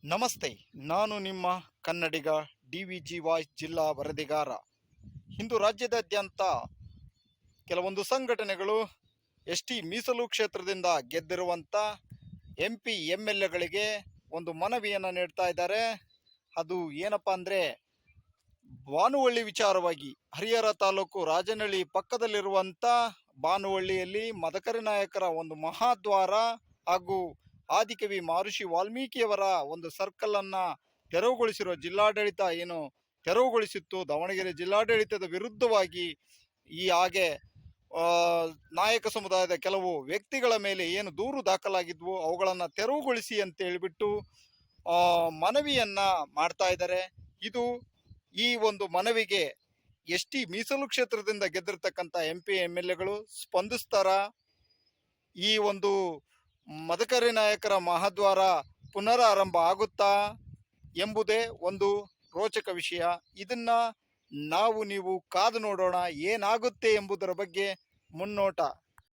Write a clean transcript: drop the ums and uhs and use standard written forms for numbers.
ನಮಸ್ತೆ. ನಾನು ನಿಮ್ಮ ಕನ್ನಡಿಗ DVG ವಾಯ್ಸ್ ಜಿಲ್ಲಾ ವರದಿಗಾರ. ಇಂದು ರಾಜ್ಯದಾದ್ಯಂತ ಕೆಲವೊಂದು ಸಂಘಟನೆಗಳು ST ಮೀಸಲು ಕ್ಷೇತ್ರದಿಂದ ಗೆದ್ದಿರುವಂಥ MP MLAಗಳಿಗೆ ಒಂದು ಮನವಿಯನ್ನು ನೀಡ್ತಾ ಇದ್ದಾರೆ. ಅದು ಏನಪ್ಪ ಅಂದರೆ, ಬಾನುವಳ್ಳಿ ವಿಚಾರವಾಗಿ ಹರಿಹರ ತಾಲೂಕು ರಾಜನಹಳ್ಳಿ ಪಕ್ಕದಲ್ಲಿರುವಂಥ ಬಾನುವಳ್ಳಿಯಲ್ಲಿ ಮದಕರಿ ನಾಯಕರ ಒಂದು ಮಹಾದ್ವಾರ ಹಾಗೂ ಆದಿಕವಿ ಮಹರ್ಷಿ ವಾಲ್ಮೀಕಿಯವರ ಒಂದು ಸರ್ಕಲ್ ಅನ್ನ ತೆರವುಗೊಳಿಸಿರುವ ಜಿಲ್ಲಾಡಳಿತ ತೆರವುಗೊಳಿಸಿತ್ತು. ದಾವಣಗೆರೆ ಜಿಲ್ಲಾಡಳಿತದ ವಿರುದ್ಧವಾಗಿ ಹಾಗೆ ನಾಯಕ ಸಮುದಾಯದ ಕೆಲವು ವ್ಯಕ್ತಿಗಳ ಮೇಲೆ ಏನು ದೂರು ದಾಖಲಾಗಿದ್ವು ಅವುಗಳನ್ನು ತೆರವುಗೊಳಿಸಿ ಅಂತ ಹೇಳಿಬಿಟ್ಟು ಮನವಿಯನ್ನ ಮಾಡ್ತಾ ಇದ್ದಾರೆ. ಈ ಒಂದು ಮನವಿಗೆ ST ಮೀಸಲು ಕ್ಷೇತ್ರದಿಂದ ಗೆದ್ದಿರ್ತಕ್ಕಂಥ MP MLAಗಳು ಸ್ಪಂದಿಸ್ತಾರ? ಈ ಒಂದು ಮದಕರಿ ನಾಯಕರ ಮಹಾದ್ವಾರ ಪುನರಾರಂಭ ಆಗುತ್ತಾ ಎಂಬುದೇ ಒಂದು ರೋಚಕ ವಿಷಯ. ಇದನ್ನ ನೀವು ಕಾದು ನೋಡೋಣ, ಏನಾಗುತ್ತೆ ಎಂಬುದರ ಬಗ್ಗೆ ಮುನ್ನೋಟ.